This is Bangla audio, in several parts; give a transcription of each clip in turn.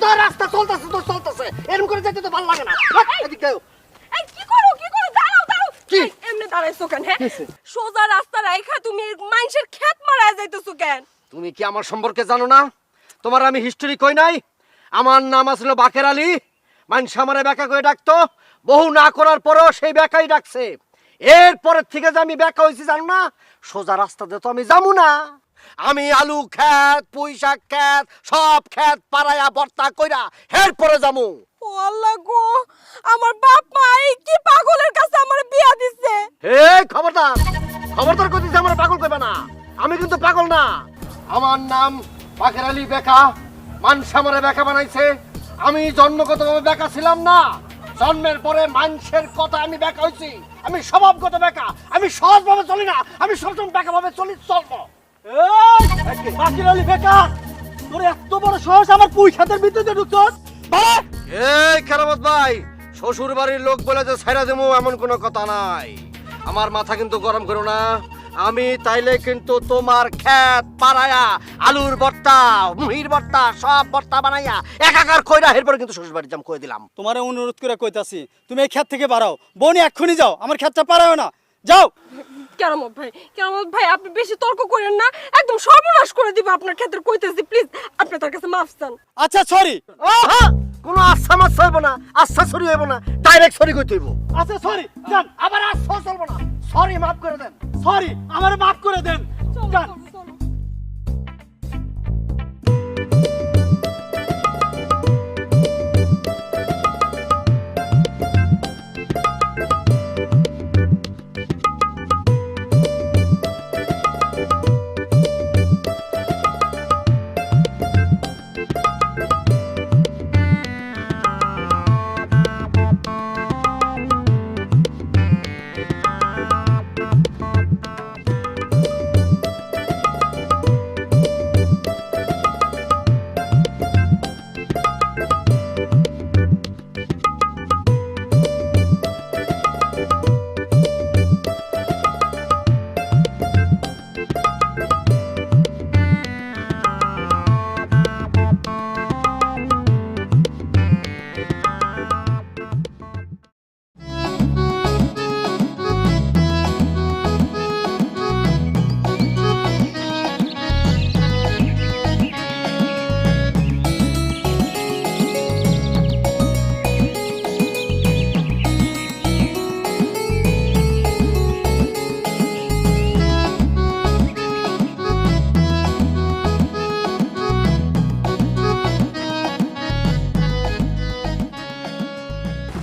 তো রাস্তা চলতেছে তো চলতেছে, এরকম করে যেতে তো ভালো লাগে না। এদিক দাও। এই কি করো দাঁড়াও কি? এমনি দাঁড়াইছো কেন? হ্যাঁ সোজা রাস্তা রাইখা তুমি মানুষের ক্ষেত মারা যাইতেছো কেন? তুমি কি আমার সম্পর্কে জানো না? তোমার আমি হিস্টোরি কই নাই? আমার নাম আসলে বাকের আলী। মানুষ আমারে বেকা করে ডাকতো, বহু না করার পরও সেই বেকাই ডাকছে। এরপরের থেকে যে আমি বেকা হয়েছি জানো না, সোজা রাস্তাতে তো আমি যাবো না। আমি আলু ক্ষেত, পুঁই শাক ক্ষেত, সব ক্ষেত পাড়ায়া ভর্তা কইরা এরপরে যাবো। ও আল্লাহ গো, আমার বাপ মা এই কি পাগলের কাছে আমার বিয়া দিছে। এই খবরদার কইতেছি আমার পাগল কইবে না। আমি কিন্তু পাগল না। আমার নাম বাকের আলী বেকা। মানুষ আমারে বেকা বানাইছে। আমি জন্মগতভাবে বেকা ছিলাম না, জন্মের পরে মানুষের কথা আমি বেকা হইছি। আমি স্বভাবগত বেকা, আমি সহজভাবে চলি না, আমি সবসময় বেকা ভাবে চলবো। বাকের আলী বেকা, তোর এত বড় সাহস আমার পুঁই ক্ষেতের ভিতরে ঢুকছস? এই কেরামত ভাই, শ্বশুর বাড়ির লোক বলে যে ছাইরা দেবো এমন কোনো কথা নাই। আমার মাথা কিন্তু গরম করো না। আমি তাইলে কিন্তু তোমার ক্ষেত পাড়ায়া আলুর ভর্তা, মুহির ভর্তা, সব ভর্তা বানাইয়া একাকার কইরা এরপরে কিন্তু শ্বশুর বাড়ি যাম কই দিলাম। তোমারে অনুরোধ করে কইতাছি, তুমি এই ক্ষেত থেকে বাড়াও। বনি এক্ষুনি যাও, আমার ক্ষেতটা পারাও না, যাও। কেরামত ভাই আপনি বেশি তর্ক করেন না, একদম সর্বনাশ করে দিব আপনার ক্ষেত্রে কইতেছি। প্লিজ আপনি তার কাছে মাফ চান। আচ্ছা সরি। আহা, কোনো আচ্ছা মাছ হইব না, আচ্ছা সরি হইব না, ডাইরেক্ট সরি কইতে হইব। আচ্ছা সরি, যান। আবার আচ্ছা চলবো না, সরি মাফ করে দেন। সরি, আমারে মাফ করে দেন, যান। চলো।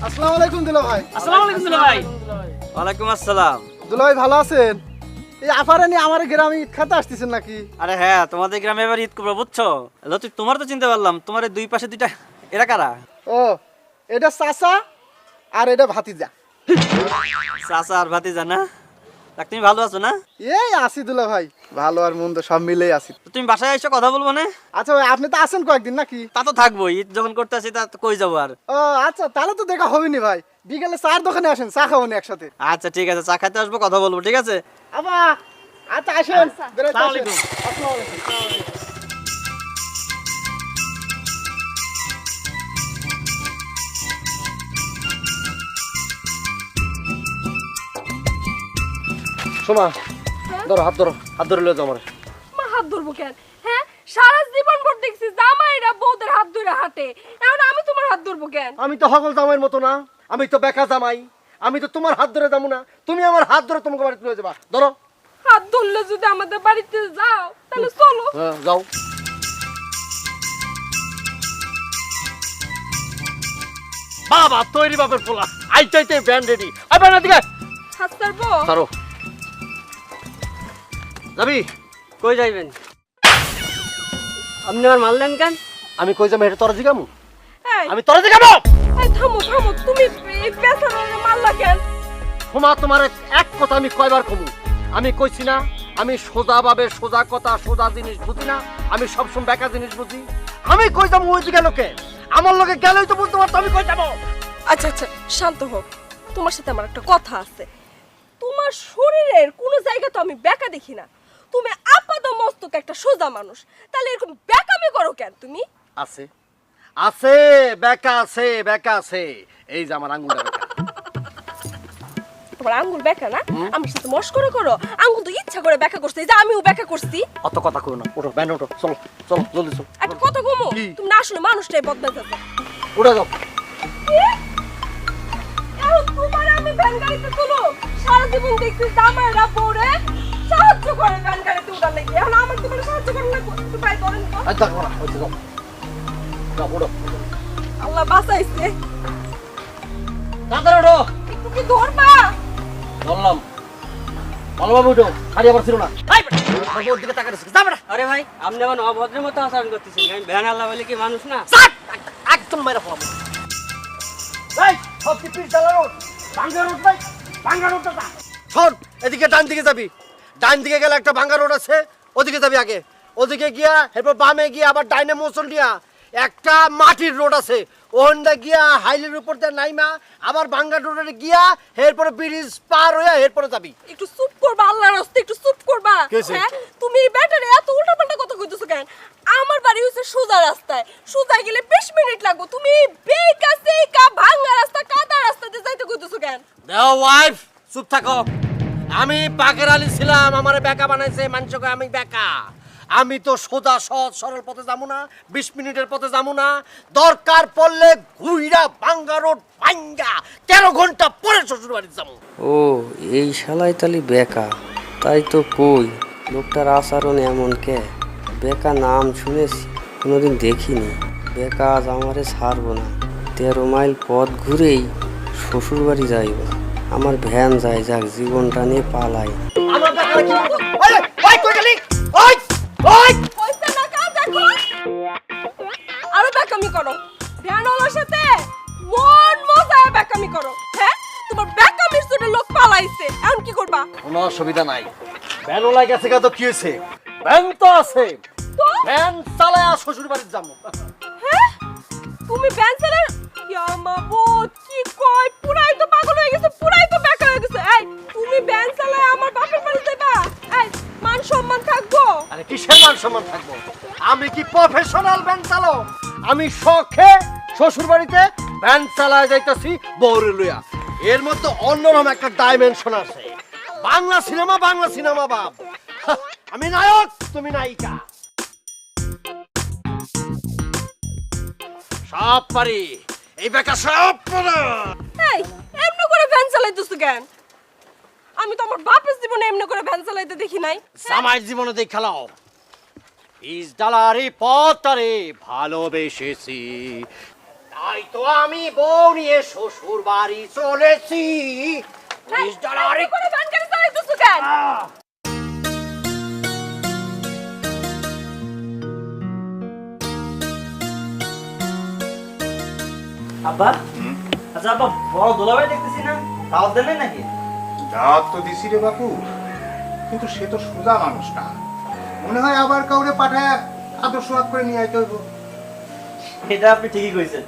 আসসালামু আলাইকুম দুলা ভাই। আসসালামু আলাইকুম দুলা ভাই। ওয়ালাইকুম আসসালাম। দুলা ভাই ভালো আছেন? এই আফারে নিয়ে আমার গ্রামে ঈদ খাতে আসতেছেন নাকি? আরে হ্যাঁ, তোমাদের গ্রামে এবার ঈদ করবো বুঝছো। লতিফ, তোমার তো চিনতে পারলাম, তোমার এই দুই পাশে দুইটা, এরা কারা? ও, এটা চাচা আর এটা ভাতিজা। চাচা আর ভাতিজা না? দেখ, তুমি ভালো আছো না? এই আছি দুলা ভাই, ভালো আর মন্দ সব মিলেই আছি। তো তুমি বাসায় এসে কথা বলবো না? আচ্ছা ভাই, আপনি তো আছেন কয়েকদিন নাকি? তা তো থাকবো, ঈদ যখন করতে আসি তা তো কই যাবো আর। ও আচ্ছা, তাহলে তো দেখা হবেনি ভাই। বিকেলে চার দোকানে আসেন, চা খাবো না একসাথে। আচ্ছা ঠিক আছে, চা খাইতে আসবো, কথা বলবো, ঠিক আছে? আবা, আচ্ছা আসেন, বেরোতে আসসালামু আসেন। আলাইকুম। আসসালামু আলাইকুম। শোনা, ধরো হাত ধরো, হাত ধরে লয়ে যাও আমার। মা হাত ধরবো কেন? হ্যাঁ, সারা জীবন ভর দেখছি জামাইরা বউদের হাত ধরে হাঁটে, এখন আমি তোমার হাত ধরবো কেন? আমি তো হগল জামাইয়ের মতো না, আমি তো বেকা জামাই। আমি তো তোমার হাত ধরে যাবো না, তুমি আমার হাত ধরে তোমাকে বাড়িতে লয়ে যাবা। ধরো। হাত ধরলে যদি আমাদের বাড়িতে যাও তাহলে চলো। হ্যাঁ, যাও। বাবা তৈরি বাপের পোলা, আইতে ব্যান্ড রেডি। আবার না দিকে হাত ছাড়বো? ধরো। যাবি? কই যাইবেন? আপনি আর মারলেন কেন? আমি কই যাবো এটা তোরা জিগামু? এই, আমি তোরা জিগাবো? এই থামো, তুমি এই পেছনে মারলা কেন? ক্ষমা তোমার এক কথা আমি কয়বার কমু? আমি কইছি না আমি সোজা ভাবে সোজা কথা সোজা জিনিস বুঝি না, আমি সবসময় বেকা জিনিস বুঝি। আমি কই যাবো ওই দিকে লোকে? আমার লোকে গেলেই তো বুঝতে পারতো আমি কই যাবো। আচ্ছা শান্ত হোক, তোমার সাথে আমার একটা কথা আছে। তোমার শরীরের কোনো জায়গা তো আমি বেঁকা দেখি না, তুমি আপাত মস্তক একটা সোজা মানুষ, তাহলে এরকম বেঁকামি করো কেন তুমি? আছে আছে বেকা আছে বেকা আছে, এই যে আমার আঙ্গুলটা বেকা। তোমার আঙ্গুল বেঁকা না? আমার সাথে মস্করা করো? আঙ্গুল তো ইচ্ছা করে বেঁকা করছে, এই যে আমিও বেঁকা করছি। অত কথা কই না, ওঠো ব্যান ওঠো, চলো চলো জলদি চলো। একটা কথা কমো, কি? তুমি না আসলে মানুষটাই বদলাতে যাচ্ছে। উঠে যাও। তোমার আমি ভ্যান গাড়িতে তুলো, সারা জীবন দেখছি জামাইরা পরে সাহায্য করে ভ্যান গাড়িতে উঠার লেগে, এখন আমার তোমার সাহায্য করে না, একটু পাই ধরেন তো। আর দেখো না, ওই যে যাও যাও ওঠো। আল্লাহ বাঁচাইছে। তাড়াতাড়ি ওঠো। একটু কি ধরবা? বললাম ভালোভাবে উঠো, হাড়ি আবার ছিল না। আমার ওর দিকে তাকাচ্ছিস, যাবে না। আরে ভাই, আপনি এখন অভদ্রের মতো আচরণ করতেছেন। আমি ভ্যান আল্লাহ বলে কি মানুষ না? একদম মাইরা ফেলাবো। এই সব কি পিস ডালা রোড, ভাঙ্গা রোড নাই, ভাঙ্গা রোডটা যা। শোন, এদিকে ডান দিকে যাবি, ডান দিকে গেলে একটা ভাঙ্গা রোড আছে, ওদিকে যাবি আগে। ওদিকে গিয়া এরপর বামে গিয়া আবার ডাইনে মোচন দিয়া একটা মাটির রোড আছে, ওখানটা গিয়া হাইলের উপর দিয়ে নাইমা আবার ভাঙ্গা রোডে গিয়া এরপরে ব্রিজ পার হইয়া এরপরে যাবি। একটু চুপ করবা, আল্লাহর রাস্তায় একটু চুপ করবা। কি হয়েছে? হ্যাঁ, তুমি এই ব্যাটারে এত উল্টাপাল্টা কথা কইতেছো কেন? আমার বাড়ি হইছে সোজা রাস্তায়, সোজা গেলে 20 মিনিট লাগবে, তুমি এই বেকা সেকা ভাঙা রাস্তা কাদা রাস্তা দিয়ে যাইতে কইতেছো কেন? দেও ওয়াইফ, চুপ থাকো। আমি বাকের আলী ছিলাম, আমারে বেকা বানাইছে মানুষকে, আমি বেকা। আমি তো সোজা সহজ সরল পথে যাবো না, 20 মিনিটের পথে যাবো না, দরকার পড়লে ঘুইরা ভাঙ্গা রোড ভাঙ্গা 13 ঘন্টা পরে শ্বশুর বাড়ি যাবো। ও এই শালাই তালি বেকা, তাই তো কই লোকটার আচরণ এমন কে? বেকা নাম শুনেছি, কোনোদিন দেখিনি। বেকা আজ আমারে ছাড়বো না, 13 মাইল পথ ঘুরেই শ্বশুর বাড়ি যাইব। আমার ভ্যান যায় যাক, জীবনটা নিয়ে পালাই। আমার বেকারে কি বলবো? ওই ওই কই গেলি? ওই ওই কইছে না কা দেখো, আরো বেকামি করো, ভ্যানওয়ালার সাথে মন মজায় বেকামি করো। হ্যাঁ, তোমার বেকামির জন্য লোক পালাইছে, এখন কি করবা? কোনো অসুবিধা নাই, ভ্যানও গেছে তো কি হয়েছে, ভ্যান তো আছে, তো ভ্যান চালায়া শ্বশুর বাড়ি যাবো। হ্যাঁ, তুমি ভ্যান চালার ইয়া মাবুদ, কি কয়, পুরাই তো পাগল হয়ে গেছে, পুরাই তো বেকা হয়ে গেছে। এই তুমি ভ্যান চালায় আমার বাপের বাড়ি যাইবা? এই মান সম্মান থাকবো? আরে কিসের মান সম্মান থাকবো? আমি কি প্রফেশনাল ভ্যান চালাও? আমি শখে শ্বশুর বাড়িতে ভ্যান চালায় যাইতাছি বউরে লইয়া। এর মধ্যে অন্যরকম একটা ডাইমেনশন আছে। বাংলা সিনেমা বাপ। হা, আমি নায়ক, তুমি নায়িকা। সব পারি, এই বেকা সব পারে। এই এমনি করে ভ্যান চালাইতেছো কেন? আমি তো আমার বাপের জীবনে এমনি করে ভ্যান চালাইতে দেখি নাই। জামাইয়ের জীবনে দেখ খেলাও, ইস ডালারে পথরে ভালোবেসেছি, তাই তো আমি বউ নিয়ে শ্বশুর বাড়ি চলেছি। এই, ইস ডালারে এমনি করে ভ্যান গাড়ি চালাইতেছো কেন? আব্বা, আচ্ছা আব্বা, বড় দোলাভাই দেখতেছি না, দাওয়াত দেন নাকি? দাওয়াত তো দিছি রে বাপু, কিন্তু সে তো সোজা মানুষ না, মনে হয় আবার কাউরে পাঠায় আদর সোয়াদ করে নিয়ে আইতে হইব। এটা আপনি ঠিকই কইছেন।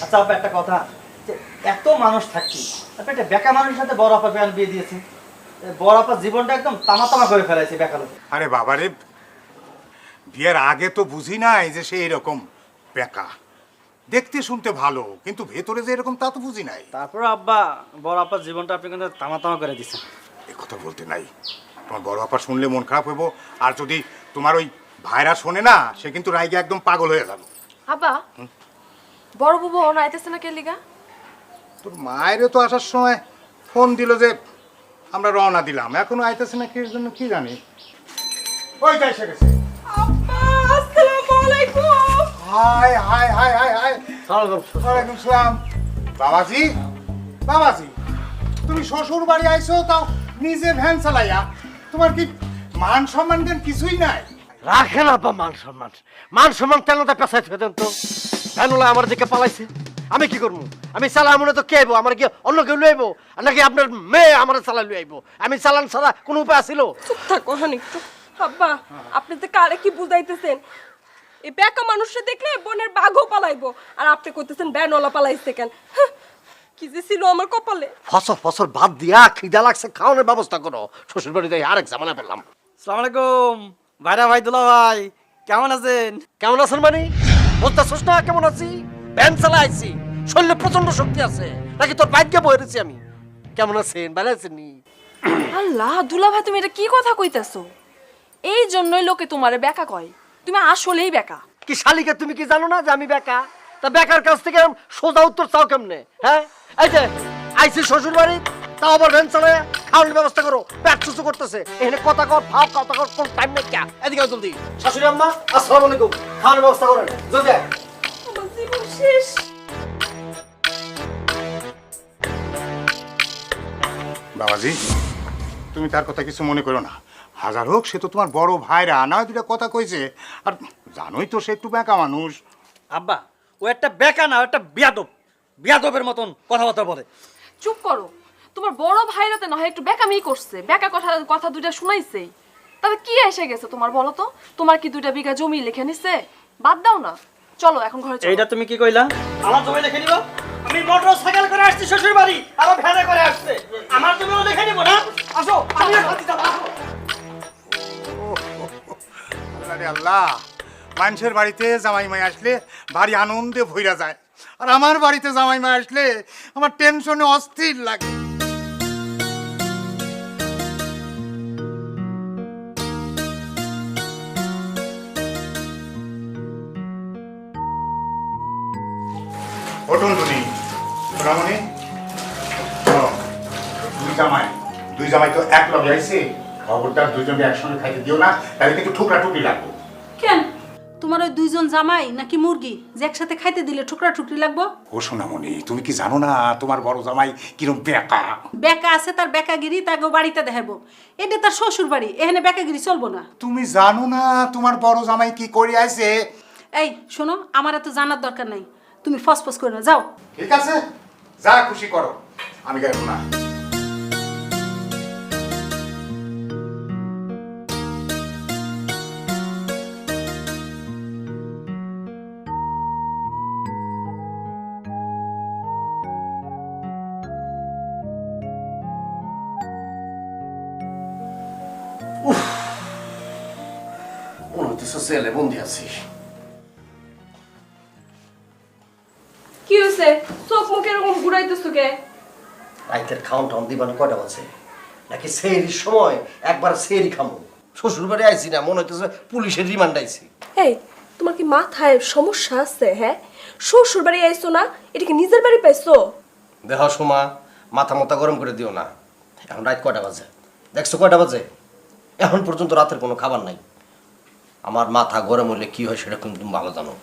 আচ্ছা আব্বা, একটা কথা, যে এত মানুষ থাকছি, আপনি একটা বেকা মানুষের সাথে বড় আপা বিয়ে দিয়েছেন, বড় আপার জীবনটা একদম তামা করে ফেলাইছে বেকা লোক। আরে বাবারে, বিয়ের আগে তো বুঝি নাই যে সে এরকম বেকা। দেখতে শুনতে ভালো, কিন্তু ভেতরে যে এরকম তা তো বুঝি নাই। তারপর আব্বা, বড় আপার জীবনটা আপনি কিন্তু তামা করে দিচ্ছেন। এ কথা বলতে নাই, তোমার বড় আপা শুনলে মন খারাপ হইব, আর যদি তোমার ওই ভাইরা শোনে না, সে কিন্তু রাইগে একদম পাগল হয়ে যাবে। আব্বা, বড় বুবু অন আইতেছে না কে লিগা? তোর মায়েরও তো আসার সময় ফোন দিল যে আমরা রওনা দিলাম, এখনো আইতেছে না, কি জন্য কি জানি। ওই যাই সে গেছে। আব্বা, আসসালামু আলাইকুম। High high high high high, ওয়ালাইকুম সালাম। বাবাজি, বাবাজি, তুমি শ্বশুর বাড়ি আইছো, তাও নিজে ভ্যান চালাইয়া, তোমার কি মান সম্মান দেন কিছুই নাই? রাখেন আপা মান সম্মান, মান সম্মান তেলটা পেছাই থেকে দেন তো। ভ্যানওয়ালা আমার দিকে পালাইছে, আমি কি করবো? আমি চালা মনে তো কে আইবো? আমার কি অন্য কেউ লই আইবো, নাকি আপনার মেয়ে আমার চালা লই আইবো? আমি চালান ছাড়া কোনো উপায় আছিল? চুপ থাকো হানিকটু। আব্বা, আপনি তো কারে কি বুঝাইতেছেন? এই বেকা মানুষটা দেখলে বোনের বাঘও পালাইবো, আর আপনি কইতেছেন ভ্যানওয়ালা পালাইছে কেন? হাহ, কি যে ছিল আমার কপালে। ফসল ভাত দিয়া খিদা লাগছে, খাওয়ানোর ব্যবস্থা করো। শ্বশুর বাড়িতে আরেক ঝামেলা পেলাম। আসসালামু আলাইকুম ভাইরা, ভাই দুলা ভাই, কেমন আছেন? কেমন আছেন মানে? বুঝতেছস না কেমন আছি? ভ্যান চালাইছি, শরীরে প্রচন্ড শক্তি আছে, নাকি তোর বাইককে বইরেছি আমি? কেমন আছেন? ভালো আছেন নি? আল্লাহ দুলা ভাই তুমি এটা কি কথা কইতাছো? এই জন্যই লোকে তোমারে বেকা কয়, তুমি আসলেই বেকা। কি শালিকা, তুমি কি জানো না যে আমি বেকা? তা বেকার কাছ থেকে সোজা উত্তর চাও কেমনে? হ্যাঁ, এই যে আইসি শ্বশুর বাড়ি, তাও আবার ভ্যান চালায়, খাওয়ানোর ব্যবস্থা করো, পেট চুচু করতেছে, এখানে কথা কর ভাব, কথা কর, কোন টাইম নেই। ক্যা এদিকে আও জলদি। শাশুড়ি আম্মা, আসসালামু আলাইকুম, খাওয়ানোর ব্যবস্থা করেন জলদি আয়। আমার জীবন শেষ। বাবাজি, তুমি তার কথা কিছু মনে করো না। হাজার হোক সে তো তোমার বড় ভাইরা, না দুটা কথা কইছে। আর জানোই তো সে একটু বেঁকা মানুষ। আব্বা, ও একটা বেকা না, ও একটা বিয়াদব, বিয়াদবের মতন কথাবার্তা বলে। চুপ করো, তোমার বড় ভাইরাতে না হয় একটু বেকামি করছে, বেকা কথা কথা দুইটা শুনাইছেই, তবে কি এসে গেছে তোমার বলো তো? তোমার কি 2 বিঘা জমি লিখে নিছে? বাদ দাও না, চলো এখন ঘরে চলো। এইটা তুমি কি কইলা? আমার জমি লিখে নিব? আমি মোটর সাইকেল করে আসছি শ্বশুর বাড়ি, আর ও ভ্যানে করে আসছে, আমার জমিও লিখে নিব না? আসো, আমি আর খাচ্ছি যাবো, আসো। আল্লাহ রে আল্লাহ, মানুষের বাড়িতে জামাই মাই আসলে ভারী আনন্দে ভইরা যায়, আর আমার বাড়িতে জামাই মাই আসলে আমার টেনশনে অস্থির লাগে। ওঠুন তুমি, সোনামণি, শোনো, দুই জামাই তো এক লগে আইছে, খবরদার দুইজনকে একসঙ্গে খাইতে দিও না, তাহলে কিন্তু ঠুকরা টুকরি লাগবে। কেন তোমার ওই 2 জন জামাই নাকি মুরগি যে একসাথে খাইতে দিলে ঠুকরা ঠুকরি লাগবো? ও সোনামণি, তুমি কি জানো না তোমার বড় জামাই কিরম বেকা? বেকা আছে, তার বেকাগিরি তাকে বাড়িতে দেখাবো, এটা তার শ্বশুর বাড়ি, এখানে বেকাগিরি চলবো না। তুমি জানো না তোমার বড় জামাই কি করে আইছে? এই শোনো, আমার এত জানার দরকার নাই, তুমি ফসফস করে না, যাও। ঠিক আছে, যা খুশি করো, আমি গাইব না। মনে হইতেছে সেলে বন্দি আছি। কি হয়েছে? চোখ মুখ এরকম ঘুরাইতেছো কে? রাইতের খাওন টাউন দিবানো কয়টা বাজে? নাকি সেহরির সময় একবার সেহরি খামো? শ্বশুর বাড়ি আইছি না, মনে হইতেছে পুলিশের রিমান্ড আইছি। এই, তোমার কি মাথায় সমস্যা আছে? হ্যাঁ, শ্বশুর বাড়ি আইছো না, এটা কি নিজের বাড়ি পাইছো? দেহ সোমা, মাথা মাথা গরম করে দিও না। এখন রাত কয়টা বাজে? দেখছো কয়টা বাজে? এখন পর্যন্ত রাতের কোনো খাবার নাই। আমার মাথা গরম হলে কি হয় সেটা কিন্তু তুমি ভালো জানো।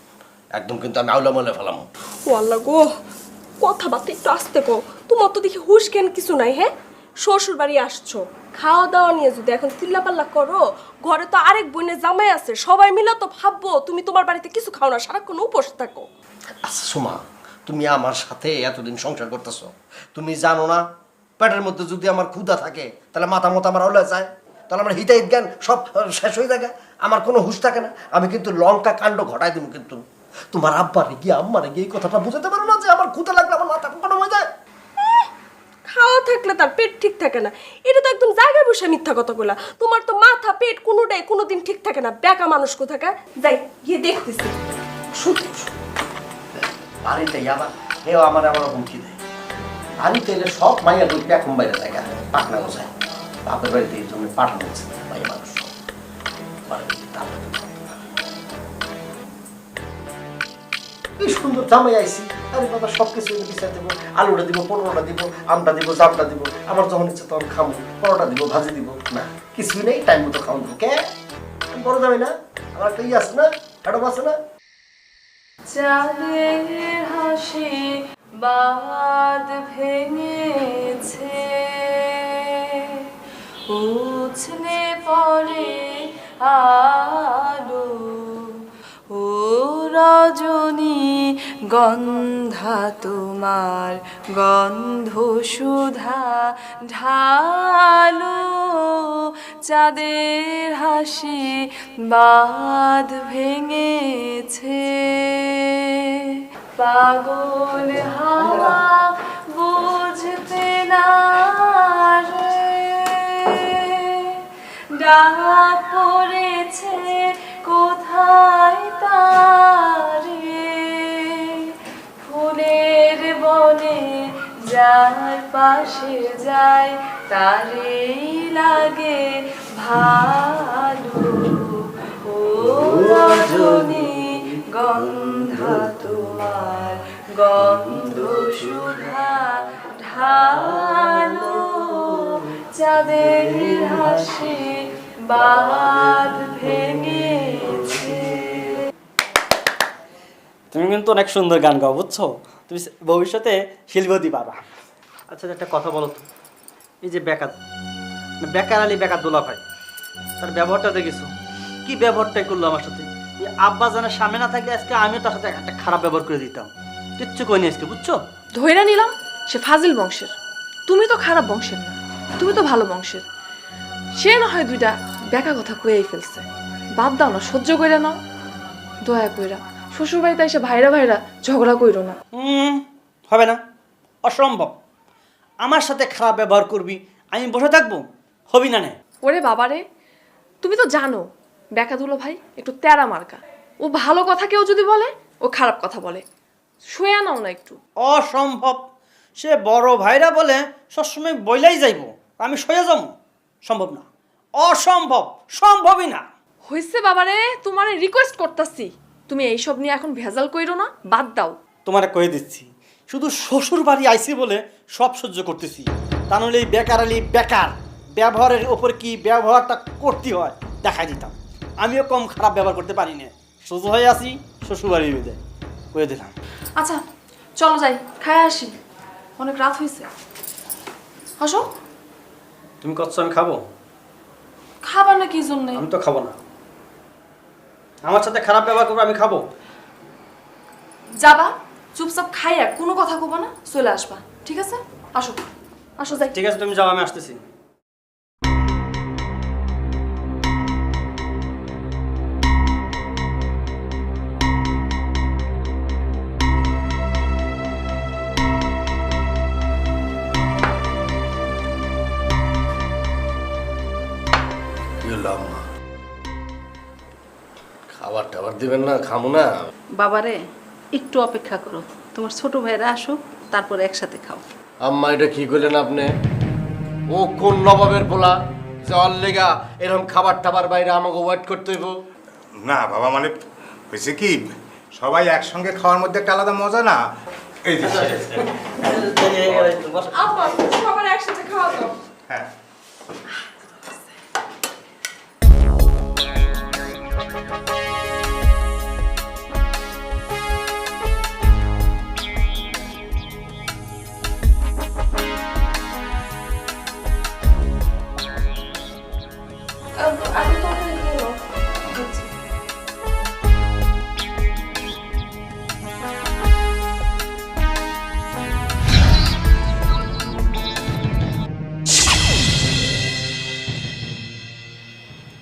একদম কিন্তু আমি আউলা মলে ফেলাম। ও আল্লাহ গো, কথাবার্তা একটু আস্তে কও। তোমার তো দেখি হুশ জ্ঞান কিছু নাই। হ্যাঁ, শ্বশুর বাড়ি আসছো, খাওয়া দাওয়া নিয়ে যদি এখন চিল্লাপাল্লা করো, ঘরে তো আরেক বোনের জামাই আছে, সবাই মিলে তো ভাববো তুমি তোমার বাড়িতে কিছু খাও না, সারাক্ষণ উপোস থাকো। আচ্ছা সোমা, তুমি আমার সাথে এতদিন সংসার করতেছো, তুমি জানো না পেটের মধ্যে যদি আমার ক্ষুধা থাকে তাহলে মাথা মতো আমার হলে যায়, তাহলে আমার হিতাহিত জ্ঞান সব শেষ হয়ে যায়, আমার কোনো হুঁশ থাকে না। আমি কিন্তু লঙ্কা কাণ্ড ঘটাই দেবো, কিন্তু তোমার আব্বারে গিয়ে আম্মারে গিয়ে এই কথাটা বুঝতে পারো না যে আমার ক্ষুধা লাগলে আমার মাথা গরম হয়ে যায়। খাওয়া থাকলে তার পেট ঠিক থাকে না, এটা তো একদম জায়গায় বসে মিথ্যা কথা বলা। তোমার তো মাথা পেট কোনোটাই কোনোদিন ঠিক থাকে না, বেকা মানুষ কোথাকার। যাই গিয়ে দেখতেছি। বাড়িতে আবার কেউ আমার হুমকি দেয়, বাড়িতে এলে সব মাইয়া দুই এখন বাইরে জায়গা পাকনা গোছায়, বাপের বাড়িতে এই জন্য পাঠানো হচ্ছে মাইয়া মানুষ। এই সুন্দর জামাই আইসি, আরে বাবা সব কিছু বিচার দেবো, আলুটা দিব, পরোটা দিব, আমটা দিব, জামটা দিব, আমার যখন ইচ্ছে তখন খাবো, পরোটা দিব, ভাজি দিব, না কিছুই নেই, টাইম মতো খাওয়া দেবো। কে আমি বড় যাবে না, আমার একটা ইয়ে আছে না, ম্যাডাম আছে না। চাঁদের হাসি বাদ ভেঙেছে, উছলে পড়ে আলো, ও রজনী গন্ধা তোমার গন্ধ সুধা ঢালো, চাঁদের হাসি বাঁধ ভেঙেছে, পাগল হাওয়া বুঝতে না রে, ডাক পড়েছে কোথায় তারে, যার পাশে যায় তারেই লাগে ভালো। ও রজনী গন্ধা তোমার গন্ধ সুধা ঢালো, চাঁদের হাসি বাদ ভেঙেছে। তুমি কিন্তু অনেক সুন্দর গান গাও, বুঝছো? তুমি ভবিষ্যতে শিল্পী হতে পারবা। আচ্ছা একটা কথা বলো তো, এই যে বেকার আলী বেকার দোলা ভাই, তার ব্যবহারটা দেখেছো? কি ব্যবহারটাই করলো আমার সাথে। এই আব্বা জানার সামনে না থাকলে আজকে আমিও তার সাথে একটা খারাপ ব্যবহার করে দিতাম। কিচ্ছু কইনি আজকে, বুঝছো? ধইরা নিলাম সে ফাজিল বংশের, তুমি তো খারাপ বংশের না, তুমি তো ভালো বংশের। সে না হয় দুইটা বেকা কথা কয়েই ফেলছে, বাদ দাও না, সহ্য কইরা নাও। দয়া কইরা শ্বশুর বাড়িতে এসে ভাইরা ভাইরা ঝগড়া কইরো না। হবে না, অসম্ভব। আমার সাথে খারাপ ব্যবহার করবি, আমি বসে থাকবো? হবি না। ওরে বাবারে, তুমি তো জানো বেকা দুলো ভাই একটু তেরা মার্কা। ও ভালো কথা কেউ যদি বলে ও খারাপ কথা বলে। শুয়ে নাও না একটু। অসম্ভব। সে বড় ভাইরা বলে সবসময় বইলাই যাইব, আমি সয়ে যাবো? সম্ভব না, অসম্ভব, সম্ভবই না। হইছে বাবারে, তোমারে রিকোয়েস্ট করতাছি, তুমি এইসব নিয়ে এখন ভেজাল কইরো না, বাদ দাও। তোমারে কয়ে দিচ্ছি, শুধু শ্বশুর বাড়ি আইসি বলে সব সহ্য করতেছি, তা নাহলে এই বেকার আলী বেকার ব্যবহারের ওপর কি ব্যবহারটা করতে হয় দেখাই দিতাম। আমিও কম খারাপ ব্যবহার করতে পারি না, সোজা হয়ে আসি শ্বশুর বাড়ি হয়ে যায়, কয়ে দিলাম। আচ্ছা চলো যাই, খায় আসি, অনেক রাত হয়েছে। আসো। তুমি কচ্ছ আমি খাবো? খাবার না কি জন্যে? আমি তো খাবো না। আমার সাথে খারাপ ব্যবহার করবো, আমি খাবো? যাবা চুপচাপ খাইয়া কোনো কথা কব না, চলে আসবা, ঠিক আছে? আসো আসো যাই। ঠিক আছে, তুমি যাও, আমি আসতেছি। খাবার টাবার দিবেন না? খামু না। বাবারে একটু অপেক্ষা করো, তোমার ছোট ভাইরা আসুক, তারপর একসাথে খাও। আম্মা এটা কি করলেন আপনি? ও কোন নবাবের পোলা যাওয়ার লেগা এরকম খাবার টাবার বাইরে আমাকে ওয়েট করতে হইব? না বাবা, মানে হয়েছে কি, সবাই একসঙ্গে খাওয়ার মধ্যে একটা আলাদা মজা না। এই যে আপা সবার একসাথে খাওয়া দাও। হ্যাঁ, আমি তো বলো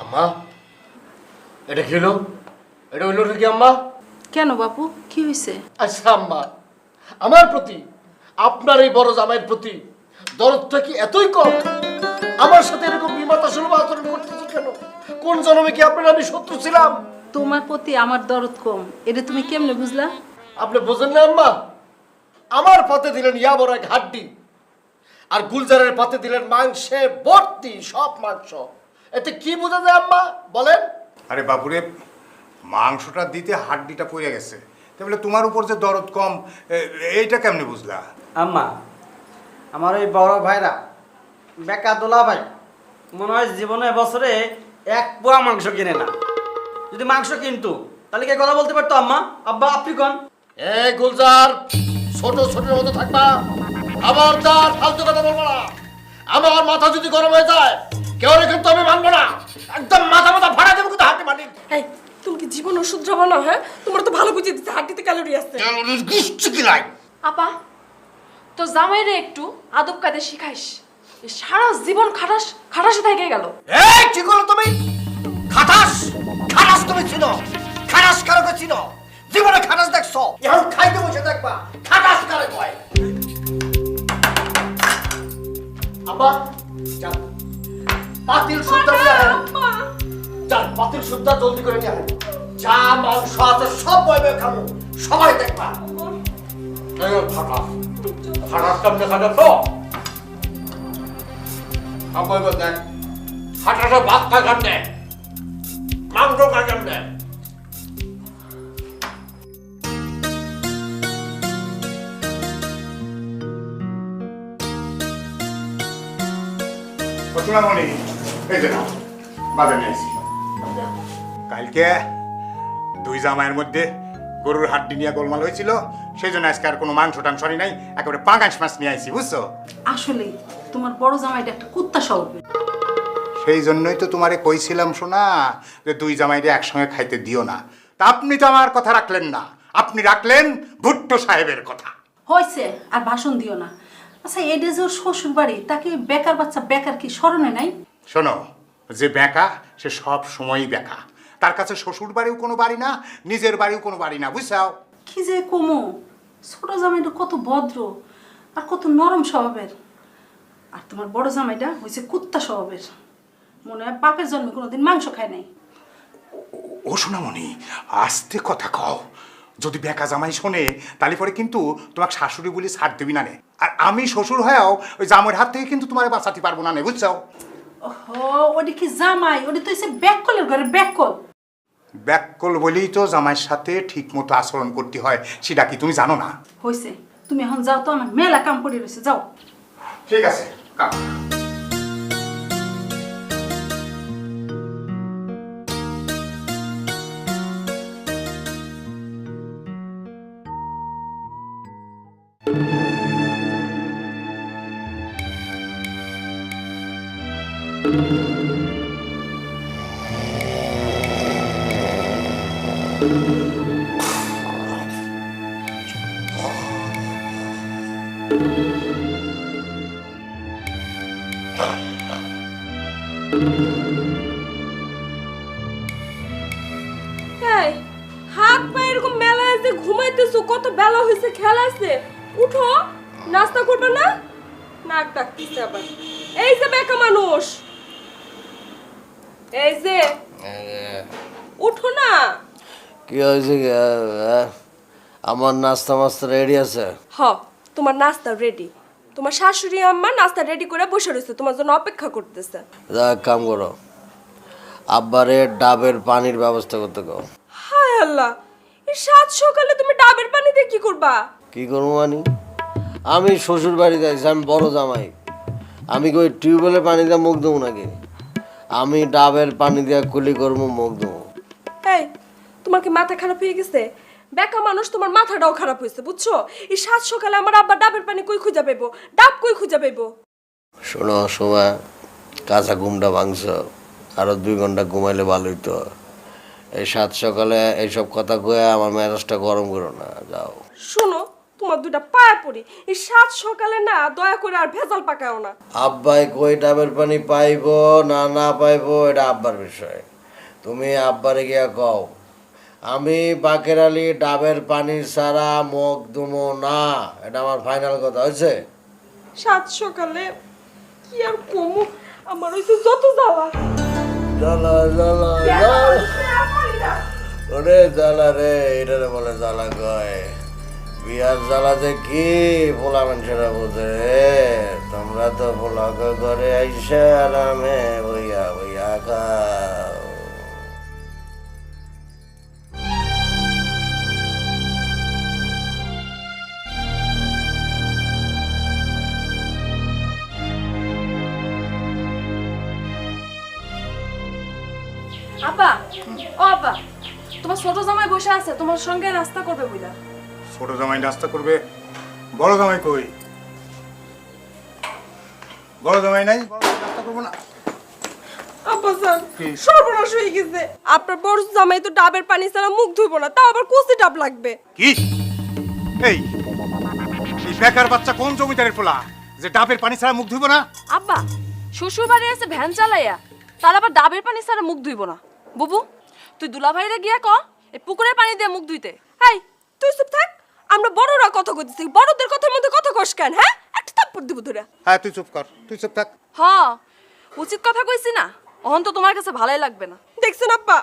আম্মা এটা কি হলো? এটা হইলো নাকি আম্মা? কেন বাপু, কি হয়েছে? আচ্ছা আম্মা, আমার প্রতি আপনার এই বড় জামাইয়ের প্রতি দরদটা কি এতই কম? আমার সাথে এরকম বিমাতা সুলভ আচরণ করতেছে কেন? কোন জন্মে কি আপনার আমি শত্রু ছিলাম? তোমার প্রতি আমার দরদ কম, এটা তুমি কেমনে বুঝলা? আপনি বোঝেন না আম্মা? আমার পাতে দিলেন ইয়াবর এক হাড্ডি, আর গুলজারের পাতে দিলেন মাংসে ভর্তি সব মাংস। এতে কি বোঝা যায় আম্মা বলেন? আরে বাপুরে, মাংসটা দিতে হাড্ডিটা পড়ে গেছে, তাহলে তোমার উপর যে দরদ কম, এইটা কেমনে বুঝলা? আম্মা, আমার ওই বড় ভাইরা বেকা দোলা ভাই মনে হয় জীবনে বছরে এক পোয়া মাংস কিনে না। যদি মাংস কিনতো তাহলে কি কথা বলতে পারতো? আম্মা, আব্বা, আপনি কোন? এই গুলজার, ছোট ছোটের মতো থাকবা, খবরদার ফালতু কথা বলবো না। আমার মাথা যদি গরম হয়ে যায় কেউ কিন্তু আমি মানবো না, একদম মাথা মাথা ফাড়া দেবো কিন্তু হাঁটি মাটি। এই তুমি কি জীবন ওষুধ যাবো না? হ্যাঁ তোমার তো ভালো বুঝিয়ে দিচ্ছে, হাড্ডিতে ক্যালোরি আছে। কিচ্ছু কি নাই। আপা তো জামাইরে একটু আদব কায়দা শিখাইস, এ সারা জীবন খাটাস খাটাসে থেকে গেল। এই কি করো তুমি? খাটাস খাটাস তুমি চিনো? খাটাস কারকে চিনো? জীবনে খাটাস দেখছো? এখন খাইতে বসে দেখবা খাটাস কারে কয়। আব্বা যান, পাতিল সুদ্ধা নিয়ে আয়। যান, পাতিল সুদ্ধা জলদি করে নিয়ে আয়। যা মাংস আছে সব বইবে খাবো, সবাই দেখবা। খাটাস খাটাস কেমনে খাটাছো সবাই বলতেন খাটাসে ভাত খায় কেমনে মাংস খায় কেমনে সোনামণি এই যে নাও বাজার নিয়ে আসি কালকে দুই জামাইয়ের মধ্যে গরুর হাড্ডি নিয়ে গোলমাল হয়েছিল সেই জন্য আজকে আর কোনো মাংস টাংস আনি নাই একেবারে পাঙ্গাস মাছ নিয়ে আইছি বুঝছো আসলে তোমার বড় জামাইটা একটা কুত্তা স্বভাবের। সেই জন্যই তো তোমারে কইছিলাম শোনা যে দুই জামাইরে একসঙ্গে খাইতে দিও না তা আপনি তো আমার কথা রাখলেন না আপনি রাখলেন ভুট্টো সাহেবের কথা হয়েছে আর ভাষণ দিও না। আচ্ছা এটা যে ওর শ্বশুর বাড়ি তাকে বেকার বাচ্চা বেকার কি স্মরণে নাই? শোনো যে বেকা সে সব সময়ই বেকা তার কাছে শ্বশুর বাড়িও কোনো বাড়ি না নিজের বাড়িও কোনো বাড়ি না বুঝছাও কি যে কমো, ছোট জামাইটা কত ভদ্র আর কত নরম স্বভাবের, আর তোমার বড় জামাইটা হয়েছে কুত্তা স্বভাবের। মনে হয় বাপের জন্মে কোনোদিন মাংস খায় নাই। ও সোনামণি আস্তে কথা কও যদি বেকা জামাই শোনে তাহলে পরে কিন্তু তোমাকে শাশুড়ি বলে ছাড় দেবি না নে আর আমি শ্বশুর হয়েও ওই জামাইয়ের হাত থেকে কিন্তু তোমার বাঁচাতে পারবো না নে বুঝছো ওহো ওটা কি জামাই, ওটা তো হচ্ছে ব্যাককলের ঘরে ব্যাককল। ব্যাককল বলেই তো জামাইয়ের সাথে ঠিক মতো আচরণ করতে হয় সেটা কি তুমি জানো না হয়েছে তুমি এখন যাও তো, আমার মেলা কাম করে রয়েছে, যাও। ঠিক আছে কাম এই হাত পা এরকম মেলা আছে ঘুমাইতেছো, কত বেলা হয়েছে, খেলা আছে, উঠো নাস্তা করবে না? নাক ডাকতেছে আবার। এই যে বেকা মানুষ, এই যে উঠো না। কি হয়েছে আমার নাস্তা মাস্তা রেডি আছে? হ তোমার নাস্তা রেডি, তোমার শাশুড়ি আম্মা নাস্তা রেডি করে বসে রয়েছে, তোমার জন্য অপেক্ষা করতেছে। এক কাম করো, আব্বারে ডাবের পানির ব্যবস্থা করতে কও। হায় আল্লাহ, এই সাত সকালে তুমি ডাবের পানি দিয়ে কি করবা? কি করবো মানে? আমি শ্বশুর বাড়ি যাইছি, আমি বড় জামাই, আমি কই টিউবওয়েলের পানি দিয়ে মুখ দেবো নাকি? আমি ডাবের পানি দিয়ে কুলি করবো, মুখ দেবো। এই তোমার কি মাথা খারাপ হয়ে গেছে? বেকা মানুষ, তোমার মাথাটাও খারাপ হয়েছে বুঝছো? এই সাত সকালে আমার আব্বা ডাবের পানি কই খুঁজে পাইবো, ডাব কই খুঁজে পাইবো? শোনো সময় কাঁচা ঘুমটা ভাঙছ, আরো 2 ঘন্টা ঘুমাইলে ভালো হইতো। এই সাত সকালে এইসব কথা কয়ে আমার মেজাজটা গরম করো না, যাও। শোনো তোমার দুটা পায়ে পড়ি, এই সাত সকালে না দয়া করে আর ভেজাল পাকাও না। আব্বাই কই ডাবের পানি পাইবো না না পাইবো এটা আব্বার বিষয়, তুমি আব্বারে গিয়া কও আমি বাকের আলী ডাবের পানি ছাড়া মুখ দুমো না, এটা আমার ফাইনাল কথা হয়েছে। সাত সকালে কি আর কমু, আমার হইছে যত জ্বালা। জ্বালা জ্বালা জ্বালা, ওরে জ্বালা রে, এটারে বলে জ্বালা কয়। বিয়ার জ্বালা যে কি পোলা মানুষেরা বোঝে, তোমরা তো পোলা করে আইসা আরামে বইয়া বইয়া খাও। আব্বা, ও আব্বা, তোমার ছোট জামাই বসে আছে, তোমার সঙ্গে নাস্তা করবে বুঝলা। ছোট জামাই নাস্তা করবে, বড় জামাই কই? বড় জামাই নাই, বড় জামাই নাস্তা করবো না। আব্বা স্যার সর্বনাশ হয়ে গেছে, আপনার বড় জামাই তো ডাবের পানি ছাড়া মুখ ধুইবো না, তাও আবার কচি ডাব লাগবে। কি এই এই বেকার বাচ্চা কোন জমিদারের পোলা যে ডাবের পানি ছাড়া মুখ ধুইব না? আব্বা শ্বশুর বাড়ি আছে ভ্যান চালাইয়া, তার আবার ডাবের পানি ছাড়া মুখ ধুইব না? বুবু তুই দুলাভাইরে গিয়া ক এই পুকুরের পানি দিয়ে মুখ ধুইতে। এই তুই চুপ থাক, আমরা বড়রা কথা কইতেছি, বড়দের কথার মধ্যে কথা কস কেন? হ্যাঁ একটা থাপ্পড় দিব ধরে। হ্যাঁ তুই চুপ কর, তুই চুপ থাক। হ উচিত কথা কইছি না, অহন তো তোমার কাছে ভালোই লাগবে না। দেখছেন আব্বা,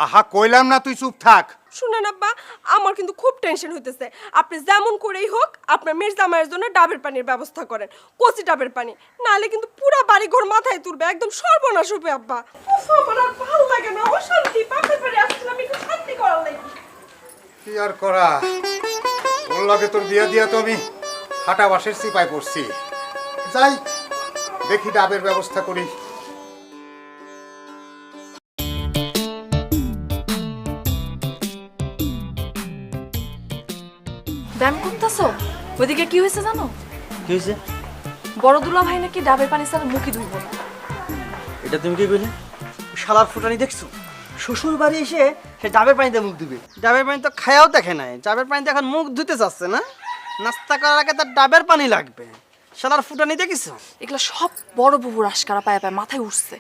আহা কইলাম না তুই চুপ থাক। শুনেন আব্বা, আমার কিন্তু খুব টেনশন হইতেছে। আপনি যেমন করেই হোক আপনার মেয়ের জামাইয়ের জন্য ডাবের পানির ব্যবস্থা করেন, কচি ডাবের পানি, নাহলে কিন্তু পুরো বাড়ি ঘর মাথায় তুলবে, একদম সর্বনাশ হবে আব্বা। উফ, আমার আর ভালো লাগে না, অশান্তি। বাপের বাড়ি আসছিলাম একটু শান্তি করার লাগি। কি আর করা, ওর লগে তোর বিয়ে দিয়া তো আমি হাঁটা বাসের সিপাই পড়ছি। যাই দেখি ডাবের ব্যবস্থা করি। ব্যায়াম করতেছো? ওইদিকে কি হয়েছে জানো? কি হয়েছে? বড় দুলা ভাই নাকি ডাবের পানি ছাড়া মুখই ধুইব না। এটা তুমি কি কইলে? শালার ফুটানি দেখছো? শ্বশুর বাড়ি এসে সে ডাবের পানিতে মুখ ধুবে। ডাবের পানি তো খায়াও দেখে নাই, ডাবের পানিতে এখন মুখ ধুতে চাচ্ছে না। নাস্তা করার আগে তার ডাবের পানি লাগবে। শালার ফুটানি দেখিস? এগুলো সব বড় বুবুর আশকারা পায়ে পায়ে মাথায় উঠছে।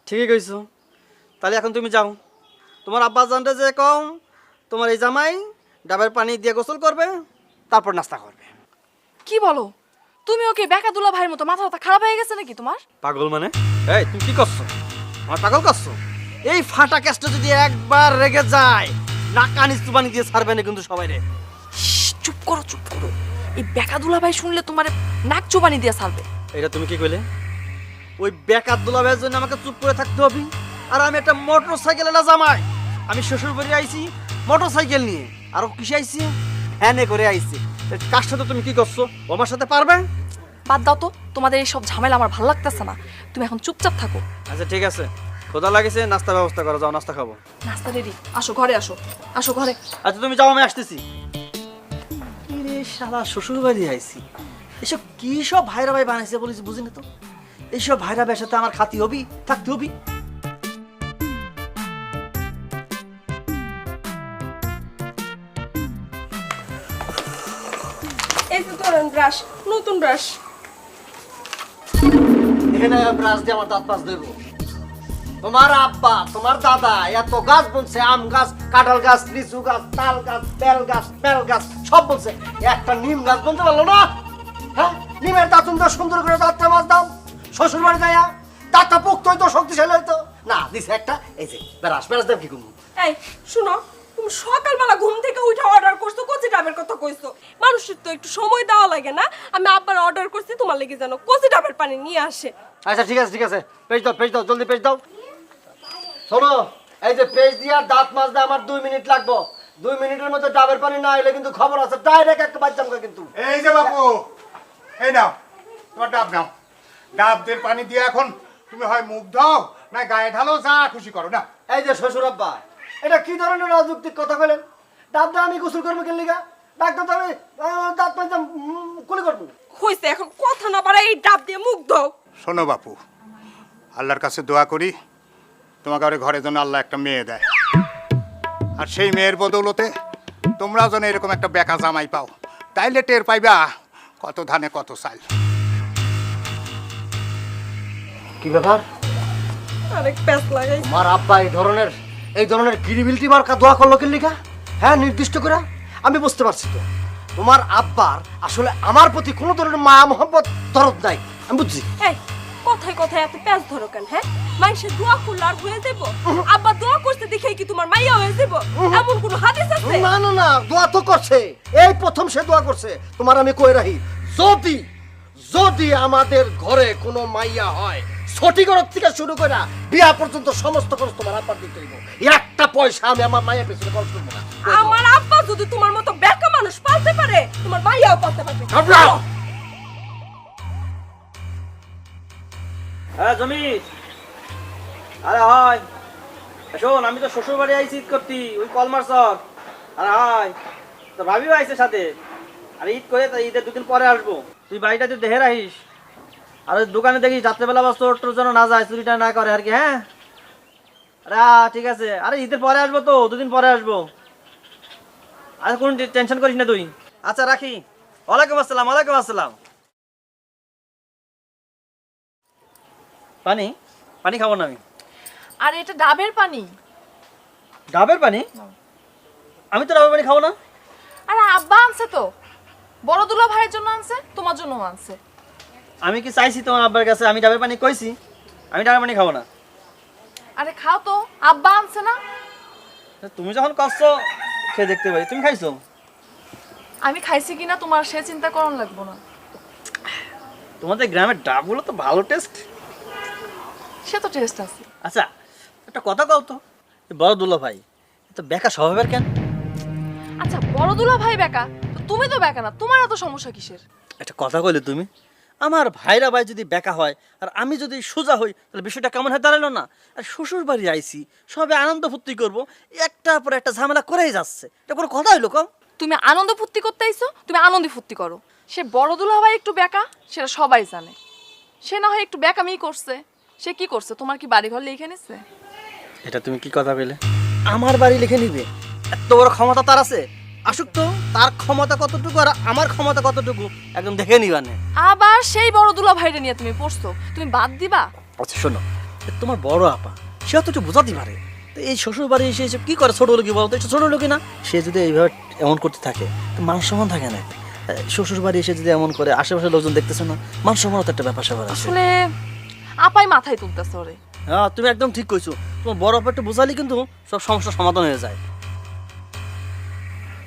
ঠিকই কইছো। তাহলে এখন তুমি যাও, তোমার আব্বা জানতে যে কম তোমার এই জামাই ডাবের পানি দিয়ে গোসল করবে, তারপর নাস্তা করবে। কি বলো? তুমি ওকে বেকা দুলা ভাইয়ের মতো মাথা ব্যথা খারাপ হয়ে গেছে নাকি তোমার? পাগল মানে? এই তুমি কি করছো? আমার পাগল করছো? এই ফাটা কেসটা যদি একবার রেগে যায় নাকানি চুবানি দিয়ে ছাড়বে না কিন্তু সবাই রে। চুপ করো, চুপ করো। এই বেকা দুলা ভাই শুনলে তোমার নাক চুবানি দিয়ে ছাড়বে। এটা তুমি কি কইলে? ওই বেকার দুলাভাইয়ের জন্য আমাকে চুপ করে থাকতে হবে? আর আমি একটা মোটর সাইকেল এলা জামাই, আমি শ্বশুর বাড়ি আইছি মোটর সাইকেল নিয়ে, আর ও কিসে আইছি? ভ্যানে করে আইছি। কার সাথে তুমি কি করছো? ও আমার সাথে পারবে? বাদ দাও তো, তোমাদের এই সব ঝামেলা আমার ভালো লাগতেছে না। তুমি এখন চুপচাপ থাকো। আচ্ছা ঠিক আছে, খোদা লাগেছে, নাস্তা ব্যবস্থা করো, যাও নাস্তা খাবো। নাস্তা রেডি, আসো ঘরে আসো, আসো ঘরে। আচ্ছা তুমি যাও, আমি আসতেছি। রে শালা শ্বশুর বাড়ি আইছি, এসব কি সব ভাইরা ভাই বানাইছে বলিস বুঝি না তো। এইসব ভাইরা ভাইয়ের সাথে আমার খাতি হবি, থাকতে হবি। এই তো ধরেন ব্রাশ, নতুন ব্রাশ। এখানে ব্রাশ দিয়ে আমার দাঁত পাঁচ দেব। তোমার আব্বা তোমার দাদা এত গাছ বলছে, আম গাছ, কাঁঠাল গাছ, লিচু গাছ, তাল গাছ, বেল গাছ, বেল গাছ, সব বলছে, একটা নিম গাছ বলতে পারলো না? হ্যাঁ, নিমের দাঁতুন তো সুন্দর করে দাঁতটা মাছ দাও। শ্বশুর বাড়ি যাইয়া দাঁতটা পোক্ত হইতো, শক্তিশালী হইতো না। দিছে একটা এই যে ব্রাশ, ব্রাশ দেব কি করবো? এই শুনো, তুমি সকালবেলা ঘুম থেকে উঠে অর্ডার করছো, কচি ডাবের কথা কইছো। মানুষের তো একটু সময় দেওয়া লাগে না? আমি আব্বার অর্ডার করছি তোমার লেগে যেন কচি ডাবের পানি নিয়ে আসে। আচ্ছা ঠিক আছে, ঠিক আছে, পেজ দাও, পেজ দাও, জলদি পেজ দাও। শোনো, এই যে পেজ দিয়া দাঁত মাজতে আমার 2 মিনিট লাগবে। 2 মিনিটের মধ্যে ডাবের পানি না এলে কিন্তু খবর আছে, ডাইরেক্ট একটা বাচ্চাম কিন্তু। এই যে বাপু, এই নাও তোমার ডাব নাও। ডাব দিয়ে পানি দিয়ে এখন তুমি হয় মুখ দাও না গায়ে ঢালো, যা খুশি করো না। এই যে শ্বশুর আব্বা, এটা কি ধরনের রাজযুক্তিক কথা বলেন? ডাব দিয়ে আমি গোসল করবো কেন লিগা? ডাক্তার তো আমি দাঁত পাইতাম কুলি করবো। হইছে, এখন কথা না বাড়াই এই ডাব দিয়ে মুখ দাও। শোনো বাপু, আল্লাহর কাছে দোয়া করি তোমাকে আর ঘরে যেন আল্লাহ একটা মেয়ে দেয়, আর সেই মেয়ের বদৌলতে তোমরাও যেন এরকম একটা বেকা জামাই পাও, তাইলে টের পাইবা কত ধানে কত চাল। কি ব্যাপার? আরেক প্যাচ লাগাই। আমার আব্বা এই ধরনের গিরিবিলিটি মার্কা দোয়া করলো কেন লিগা? হ্যাঁ, নির্দিষ্ট করে আমি বুঝতে পারছি তো। তোমার আব্বার আসলে আমার প্রতি কোনো ধরনের মায়া মোহাম্মত দরদ নাই, আমি বুঝছি। এই কথায় কথায় এত প্যাচ ধরো কেন? হ্যাঁ, মানুষের দোয়া করলে আর হয়ে যাব? আব্বা দোয়া করতে দেখে কি তোমার মাইয়া হয়ে যাব? এমন কোনো হাদিস আছে? না না না, দোয়া তো করছে, এই প্রথম সে দোয়া করছে। তোমার আমি কই রাহি, যদি যদি আমাদের ঘরে কোনো মাইয়া হয়, ছটি ঘর থেকে শুরু করে বিয়া পর্যন্ত সমস্ত খরচ তোমার আব্বার দিতে হইব। একটা পয়সা আমি আমার মায়ের পেছনে খরচ করবো না। আমার আব্বা যদি তোমার মতো বেকা মানুষ পালতে পারে, তোমার মাইয়াও পালতে পারবে। হ্যাঁ জমি, আরে হয় শোন, আমি তো শ্বশুর বাড়ি আইছি ঈদ করতি, ওই কলমার চক। আরে হয় তো ভাবিও আইছে সাথে, আর ঈদ করে তো ঈদের 2 দিন পরে আসবো। তুই বাড়িটা তুই দেখে রাখিস, আর ওই দোকানে দেখিস রাত্রেবেলা বা চোর টোর যেন না যায়, চুরিটা না করে আর কি। হ্যাঁ আরে ঠিক আছে, আরে ঈদের পরে আসবো তো, 2 দিন পরে আসবো। আরে কোনো টেনশন করিস না তুই। আচ্ছা রাখি। ওয়ালাইকুম আসসালাম। ওয়ালাইকুম আসসালাম। পানি পানি খাবো না আমি। আর এটা ডাবের পানি। ডাবের পানি? আমি তো ডাবের পানি খাবো না। আরে আব্বা আনছে তো, বড় দুলা ভাইয়ের জন্য আনছে, তোমার জন্য আনছে। আমি কি চাইছি তোমার আব্বার কাছে আমি ডাবের পানি কইছি? আমি ডাবের পানি খাবো না। আরে খাও তো, আব্বা আনছে না। তুমি যখন করছো খেয়ে দেখতে পারি। তুমি খাইছো? আমি খাইছি কিনা তোমার সে চিন্তা করন লাগবো না। তোমাদের গ্রামের ডাবগুলো তো ভালো টেস্ট। সে তো টেস্ট আছে। আচ্ছা একটা কথা কও তো, এই বড় দুলা ভাই তো বেকা স্বভাবের কেন? আচ্ছা বড় দুলা ভাই বেকা, তো তুমি তো বেকা না, তোমার এত সমস্যা কিসের? একটা কথা কইলে তুমি, আমার ভাইরা ভাই যদি বেকা হয় আর আমি যদি সোজা হই তাহলে বিষয়টা কেমন হয়ে দাঁড়ালো না? আর শ্বশুর বাড়ি আইছি, সবে আনন্দ ফুর্তি করবো, একটার পর একটা ঝামেলা করেই যাচ্ছে। এটা কোনো কথা হইলো কম? তুমি আনন্দ ফুর্তি করতে আইছো, তুমি আনন্দ ফুর্তি করো। সে বড় দুলা ভাই একটু বেকা, সেটা সবাই জানে। সে না হয় একটু বেকামি করছে। সে কি করছে? তোমার কি বাড়ি ঘর লিখে নিচ্ছে? এটা তুমি কি কথা বলে? আমার বাড়ি লিখে নিবে? এত বড় ক্ষমতা তার আছে? আসুক তো, তার ক্ষমতা কতটুকু আর আমার ক্ষমতা কতটুকু একদম দেখে নিবা না। আবার সেই বড় দুলা ভাইরে নিয়ে তুমি পড়ছো, তুমি বাদ দিবা? আচ্ছা শোনো, তোমার বড় আপা সেও তো একটু বোঝাতে পারে। তো এই শ্বশুর বাড়ি এসে এসে কি করে? ছোট লোকই বলো তো, ছোট লোকই না? সে যদি এইভাবে এমন করতে থাকে তো মান সম্মান থাকে না। শ্বশুর বাড়ি এসে যদি এমন করে, আশেপাশের লোকজন দেখতেছে না, মান সম্মান তো একটা ব্যাপার স্যাপার আছে। আসলে আপাই মাথায় তুলতেছে ওরে। হ্যাঁ তুমি একদম ঠিক কইছো। তোমার বড় আপা একটু বোঝালি কিন্তু সব সমস্যার সমাধান হয়ে যায়।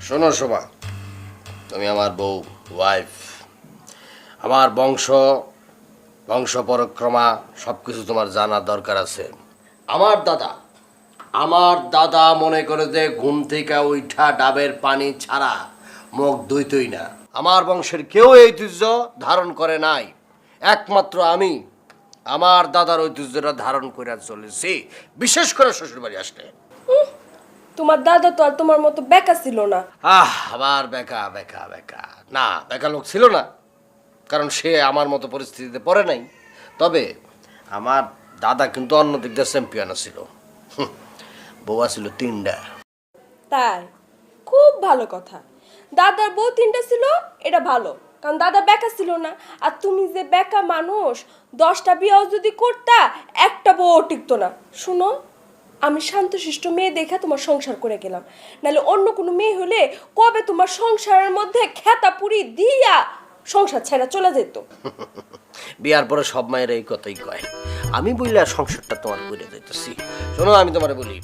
শোনো শোভা, তুমি আমার বউ, ওয়াইফ। আমার বংশ পরক্রমা সব কিছু তোমার জানার দরকার আছে। আমার দাদা মনে করে যে ঘুম থেকে উঠা ডাবের পানি ছাড়া মুখ ধুইতই না। আমার বংশের কেউ এই ঐতিহ্য ধারণ করে নাই, একমাত্র আমি আমার দাদার ঐতিহ্যটা ধারণ করে চলেছি, বিশেষ করে শ্বশুরবাড়ি আসলে। তোমার দাদা তো আর তোমার মতো বেকা ছিল না। আবার বেকা বেকা বেকা না, বেকা লোক ছিল না, কারণ সে আমার মতো পরিস্থিতিতে পড়ে নাই। তবে আমার দাদা কিন্তু অন্য দিক দিয়ে চ্যাম্পিয়ন ছিল। বউ ছিল 3টা। তাই? খুব ভালো কথা। দাদার বউ 3টা ছিল, এটা ভালো, কারণ দাদা বেকা ছিল না। আর তুমি যে বেকা মানুষ, 10টা বিয়েও যদি করতা, একটা বউ টিকতো না। শুনো, আমি শান্তশিষ্ট মেয়ে দেখে তোমার সংসার করে গেলাম, নাহলে অন্য কোনো মেয়ে হলে কবে তোমার সংসারের মধ্যে খেতা পুরি দিয়া সংসার ছেড়া চলে যেত। বিয়ার পরে সব মায়ের এই কথাই কয়। আমি বললে সংসারটা তোমার করে যাইতেছি। শোনো, আমি তোমারে বলি,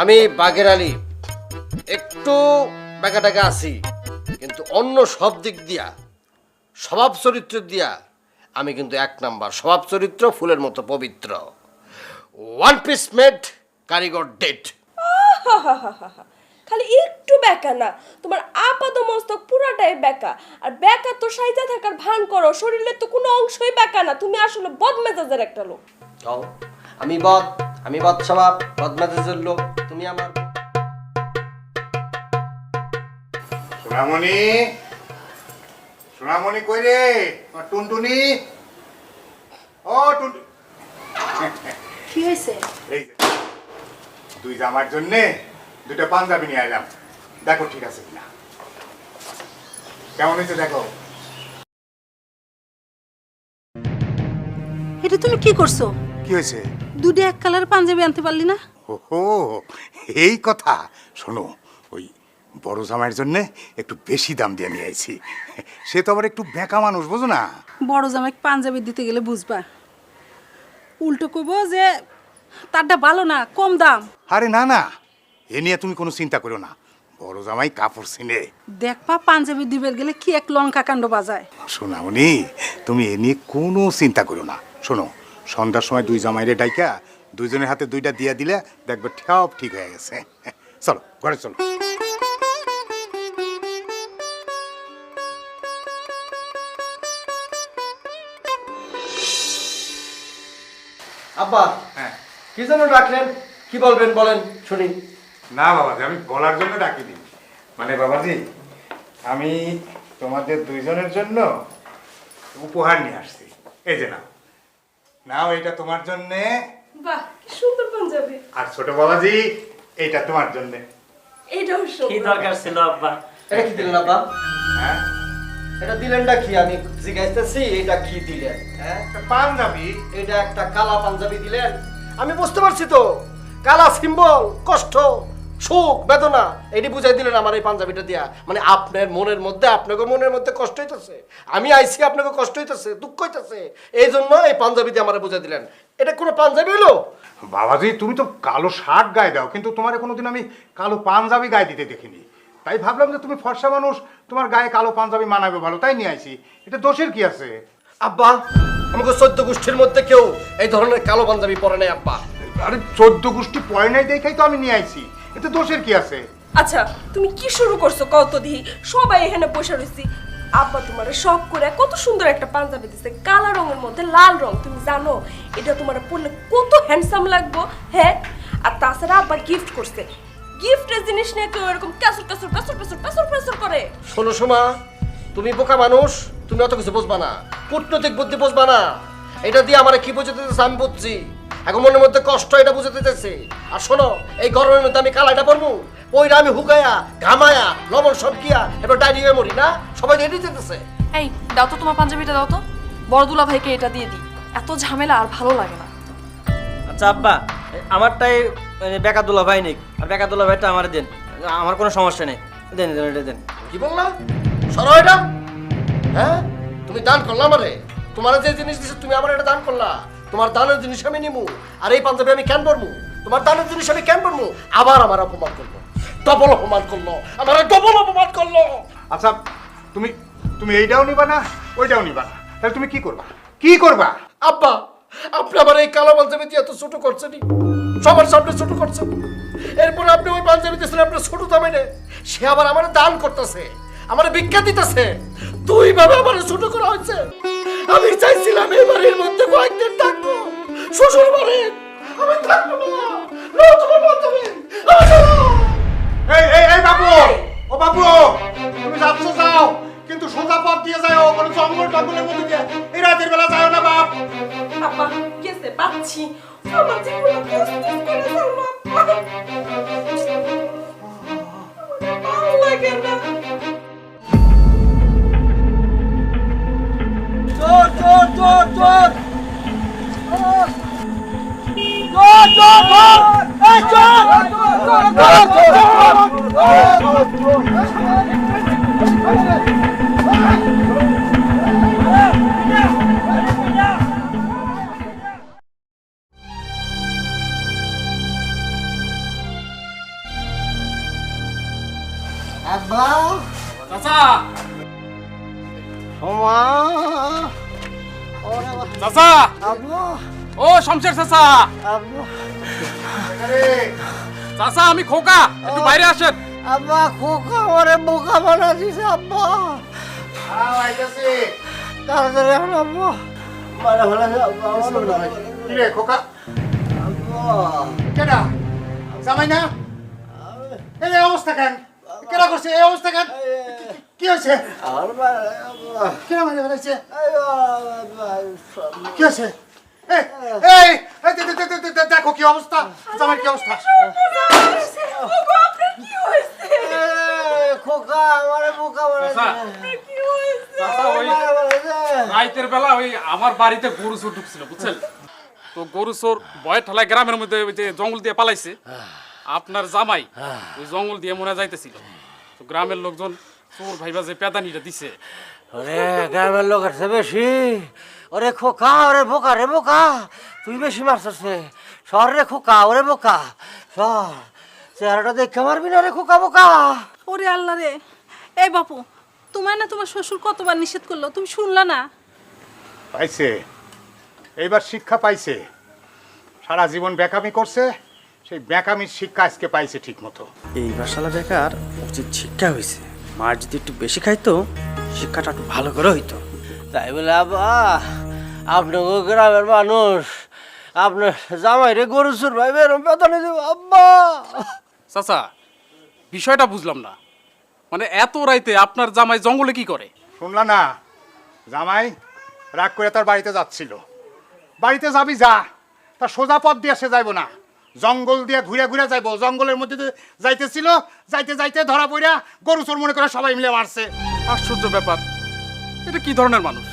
আমি বাগের আলী একটু বেকাটাকা আছি, কিন্তু অন্য সব দিক দিয়া, স্বভাব চরিত্র দিয়া আমি কিন্তু 1 নাম্বার। স্বভাব চরিত্র ফুলের মতো পবিত্র। 1 পিস মেড, কারিগর ডেট। খালি একটু বেকা না, তোমার আপাত মস্তক পুরাটাই বেকা। আর বেকা তো সাইজা থাকার ভান করো, শরীরের তো কোনো অংশই বেকা না। তুমি আসলে বদমেজাজের একটা লোক। আমি বদ স্বভাব, বদমেজাজের লোক। তুমি আমার সোনামণি কই রে? টুনটুনি, ও টুন, কি হয়েছে? এই যে 2 জামার জন্য 2টা পাঞ্জাবি নিয়ে এলাম, দেখো ঠিক আছে কিনা। কেমন হয়েছে দেখো। এটা তুমি কি করছো? কি হয়েছে? 2টা এক কালার পাঞ্জাবি আনতে পারলি না? ওহো, এই কথা। শোনো, ওই বড় জামাইয়ের জন্য একটু বেশি দাম দিয়ে নিয়ে আইছি। সে তো আবার একটু বেঁকা মানুষ, বুঝো না? বড় জামাইকে পাঞ্জাবি দিতে গেলে বুঝবা, উল্টো কইবো যে তারটা ভালো না, কম দাম। আরে না না, এ নিয়ে তুমি কোনো চিন্তা করো না। বড় জামাই কাপড় চিনে। দেখবা পাঞ্জাবি দিবের গেলে কি এক লঙ্কা কাণ্ড বাজায়। শোনামনি, তুমি এ নিয়ে কোনো চিন্তা করো না। শোনো, সন্ধ্যার সময় 2 জামাইরে ডাইকা 2জনের হাতে 2টা দিয়ে দিলে দেখবে সব ঠিক হয়ে গেছে। চলো ঘরে চলো। আব্বা, হ্যাঁ, কি জন্য ডাকলেন? কি বলবেন বলেন শুনি। না বাবাজি, আমি বলার জন্য ডাকিনি। মানে বাবাজি, আমি তোমাদের 2জনের জন্য উপহার নিয়ে আসছি। এই যে নাও, নাও, এটা তোমার জন্য। বাহ, কি সুন্দর পাঞ্জাবি। আর ছোট বাবাজি, এইটা তোমার জন্য। এইটাও কি সুন্দর। দরকার ছিল আব্বা? এটা কি দিলেন আব্বা? হ্যাঁ, এটা দিলেনটা কি? আমি জিজ্ঞাসতেছি এটা কি দিলেন? হ্যাঁ, একটা পাঞ্জাবি। এটা একটা কালা পাঞ্জাবি দিলেন। আমি বুঝতে পারছি তো, কালা সিম্বল, কষ্ট, সুখ বেদনা এটি বুঝাই দিলেন আমার এই পাঞ্জাবিটা দিয়া। মানে আপনার মনের মধ্যে, আপনাকে মনের মধ্যে কষ্ট হইতেছে, আমি আইছি আপনাকে কষ্ট হইতেছে, দুঃখ হইতেছে, এই জন্য এই পাঞ্জাবি দিয়ে আমার বুঝাই দিলেন। এটা কোনো পাঞ্জাবি হলো? বাবাজি তুমি তো কালো শার্ট গায়ে দাও, কিন্তু তোমার কোনোদিন আমি কালো পাঞ্জাবি গায়ে দিতে দেখিনি। তাই ভাবলাম যে তুমি ফর্সা মানুষ, তোমার গায়ে কালো পাঞ্জাবি মানাবে ভালো, তাই নিয়ে আইছি। এটা দোষের কি আছে? আব্বা, আমাকে 14 গোষ্ঠীর মধ্যে কেউ এই ধরনের কালো পাঞ্জাবি পরে নাই আব্বা। আরে 14 গোষ্ঠী পয় নাই দেখাই তো আমি নিয়ে আইছি, এতে দোষের কি আছে? আচ্ছা তুমি কি শুরু করছো কত দিহি? সবাই এখানে বসে রয়েছি, আব্বা তোমার শখ করে কত সুন্দর একটা পাঞ্জাবি দিছে, কালো রঙের মধ্যে লাল রং। তুমি জানো এটা তোমার পরলে কত হ্যান্ডসাম লাগবো? হ্যাঁ, আর তাছাড়া আব্বা গিফট করছে। গিফটের জিনিস নিয়ে কেউ এরকম ক্যাসুর ক্যাসুর ক্যাসুর ক্যাসুর ক্যাসুর ক্যাসুর করে? শোনো সোমা, তুমি বোকা মানুষ, তুমি অত কিছু বুঝবা না, কূটনৈতিক বুদ্ধি বুঝবা না। এটা দিয়ে আমার কি বুঝতে দিতেছে আমি বুঝছি, এখন মনের মধ্যে কষ্ট এটা বুঝতে দিতেছে। আর শোনো, এই গরমের মধ্যে আমি কালাইটা পরবো, ওইটা আমি হুকায়া ঘামায়া লবণ সব গিয়া এবার ডাইরি হয়ে মরি না? সবাই রেডি যেতেছে। এই দাও তো তোমার পাঞ্জাবিটা দাও তো, বড় দুলা ভাইকে এটা দিয়ে দিই, এত ঝামেলা আর ভালো লাগে না। আচ্ছা আব্বা, আমারটাই বেকা দুলা ভাই নিক, আর বেকা দুলা ভাইটা আমার দেন, আমার কোনো সমস্যা নেই, দেন দেন এটা দেন। কি বললা? সরো এটা। হ্যাঁ, তুমি দান করলা আমারে, তোমার যে জিনিস দিছে তুমি আমার এটা দান করলা, তোমার দানের জিনিস আমি নিমু, আর এই পাঞ্জাবি আমি কেন পরমু? তোমার দানের জিনিস আমি কেন পরমু? আবার আমার অপমান করলো, ডবল অপমান করলো, আমার ডবল অপমান করলো। আচ্ছা তুমি তুমি এইটাও নিবা না, ওইটাও নিবা না, তাহলে তুমি কি করবা? কি করবা? আব্বা, আপনি আমার এই কালো পাঞ্জাবি দিয়ে এত ছোট করছেন, সবার সামনে ছোট করছেন, এরপর আপনি ওই পাঞ্জাবি দিয়েছেন আপনার ছোট দামে নে, সে আবার আমার দান করতেছে, আমার ভিক্ষা দিতেছে, দুই ভাবে আমার ছোট করা হয়েছে। আমি চাইছিলাম এই বাড়ির মধ্যে কয়েকদিন থাকবো, শ্বশুর বাড়ি আমি থাকবো না, নতুন পাঞ্জাবি। এই এই এই বাবু, ও বাবু, তুমি যাচ্ছ যাও, কিন্তু সোজা পথ দিয়ে যাও, কোনো জঙ্গল টঙ্গলের মধ্যে দিয়ে এই রাতের বেলা যাও না বাপ। আব্বা গেছে পাচ্ছি, আমার জীবনে কষ্ট করে চলবো আব্বা, আমার ভালো লাগে না। চোর চোর চোর চোর চোর চোর চোর এই চোর আব্বা, চাচা সোমা, চাচা, আব্বু, ও শমশের চাচা, আব্বু, চাচা আমি খোকা, একটু বাইরে আসেন। আব্বা, খোকা আমারে বোকা বানা দিছে আব্বা, তাড়াতাড়ি এখন আব্বা, মারা ভালো আব্বা, কি রে খোকা? কেডা জামাই না? এই অবস্থা কেন? কেডা করছে এই অবস্থা কেন? কি হয়েছে? কেডা মারা ফেলেছে? কি হয়েছে? এই এই এই দেখো কি অবস্থা, জামাই কি অবস্থা? ওগো আপনার কি হয়েছে? খোকা আমারে বোকা চাচা, কি হয়েছে? চাচা ওই রাইতের বেলা ওই আমার বাড়িতে গরু চোর ঢুকছিল বুঝছেন, তো গরু চোর ভয়ে ঠেলায় গ্রামের মধ্যে ওই যে জঙ্গল দিয়ে পালাইছে, আপনার জামাই ওই জঙ্গল দিয়ে মনে যাইতেছিল, তো গ্রামের লোকজন চোর ভাইবা যে পেদানিটা দিছে। ওরে গ্রামের লোক আছে বেশি, ওরে খোকা, ওরে বোকা রে বোকা, তুই বেশি মারছিস রে, সর রে খোকা, ওরে বোকা সর, চেহারাটা দেখে মারবি না রে খোকা বোকা। ওরে আল্লাহ রে, এই বাপু, তোমার না তোমার শ্বশুর কতবার নিষেধ করলো, তুমি শুনলা না? পাইছে, এইবার শিক্ষা পাইছে, সারা জীবন বেকামি করছে, সেই বেকামির শিক্ষা আজকে পাইছে ঠিক মতো। এই বাসালা বেকার উচিত শিক্ষা হয়েছে, মার যদি একটু বেশি খাইতো শিক্ষাটা একটু ভালো করে হইতো। তাই বলে আব্বা, আপনার গ্রামের মানুষ আপনার জামাই রে গরু চুর ভাই বেরম বেতনে দেব আব্বা। চাচা বিষয়টা বুঝলাম না, মানে এত রাইতে আপনার জামাই জঙ্গলে কি করে? শুনলা না, জামাই রাগ করে তার বাড়িতে যাচ্ছিল, বাড়িতে যাবি যা, তার সোজা পথ দিয়ে সে যাইব না, জঙ্গল দিয়ে ঘুরে ঘুরে যাইব, জঙ্গলের মধ্যে দিয়ে যাইতেছিল, যাইতে যাইতে ধরা পড়া গরু চোর মনে করে সবাই মিলে মারছে। আশ্চর্য ব্যাপার, এটা কি ধরনের মানুষ?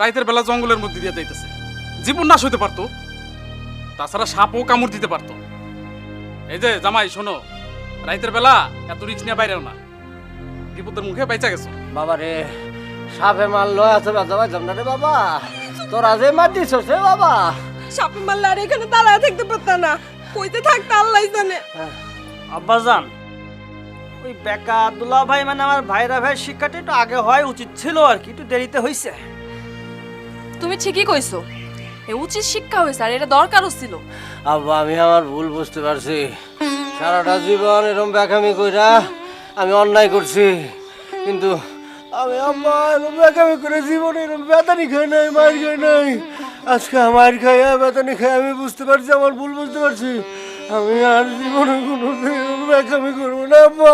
রাইতের বেলা জঙ্গলের মধ্যে দিয়ে যাইতেছে, জীবন নাশ হইতে পারতো, তাছাড়া সাপও কামড় দিতে পারতো। এই যে জামাই শোনো, রাইতের বেলা এত রিক্স নিয়ে বাইরেও না, বিপদের মুখে বাইচা গেছো। বাবা রে, সাপে মারলো এত ব্যথা পাইতাম না রে বাবা, তোরা যে মারতিস রে বাবা। সাপে মারলে আর এখানে দাঁড়ায় থাকতে পারতাম না, কইতে থাকতে আল্লাহ জানে। আব্বাজান, ওই বেকা দুলা ভাই মানে আমার ভাইরা ভাই শিক্ষাটা একটু আগে হয় উচিত ছিল আর কি, একটু দেরিতে হয়েছে। তুমি ঠিকই কইছো, এ উচিত শিক্ষা হয়েছে আর এটা দরকারও ছিল। আব্বা আমি আমার ভুল বুঝতে পারছি, সারাটা জীবন এরকম বেকামি কইরা আমি অন্যায় করছি, কিন্তু আমি আম্মা এরকম বেকামি করে জীবনে এরকম বেতানি খাই নাই, মার খাই নাই। আজকে আমার খাইয়া বেতানি খাই আমি বুঝতে পারছি, আমার ভুল বুঝতে পারছি। আমি আর জীবনে কোনো বেকামি করবো না আব্বা।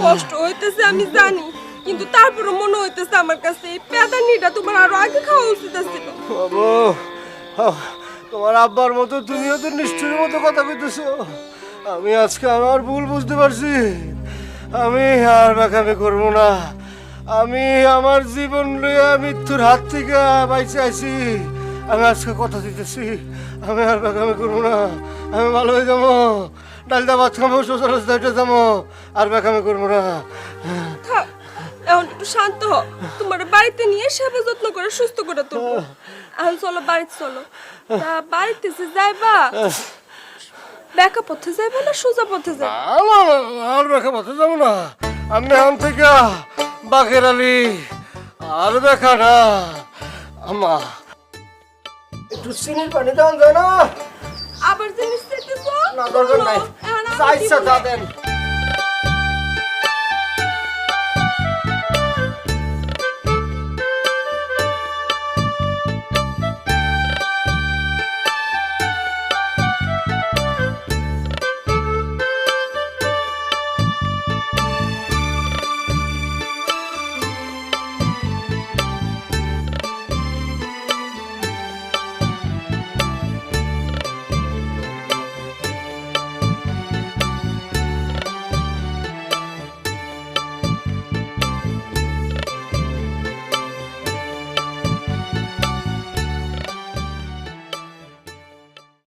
কষ্ট হইতেছে আমি জানি, কিন্তু তারপরে মনে হইতেছে আমার কাছে এই পেদানিটা তোমার আরো আগে খাওয়া উচিত ছিল। বাবু, তোমার আব্বার মতো তুমিও তো নিষ্ঠুরের মতো কথা কইতেছো। আমি আজকে আমার ভুল বুঝতে পারছি, আমি আর বেকামি করবো না। আমি আমার জীবন লইয়া মৃত্যুর হাত থেকে বাইচে আইছি, আমি আজকে কথা দিতেছি, আমি আর বেকামি করবো না। আমি ভালো হয়ে যাবো, ডালদা ভাত খাবো, শ্বশুর রাস্তায় যাবো, আর বেকামি করবো না। থাক, এখন একটু শান্ত হও, তোমার বাড়িতে নিয়ে সেবা যত্ন করে সুস্থ করে তুলবো। এখন চলো বাড়িতে চলো। তা বাড়িতে যে যাইবা, বেকা পথে যাইবা না সোজা পথে যাইবা? আর বেকা পথে যাবো না, আমি এখন থেকে বাকের আলী, আর বেকা না। আমা একটু চিনির পানি দেওয়া যায় না? আবার জিনিস চাইতেছো? না দরকার নাই, এখন আমি যা ইচ্ছা দিব তা না। দেন।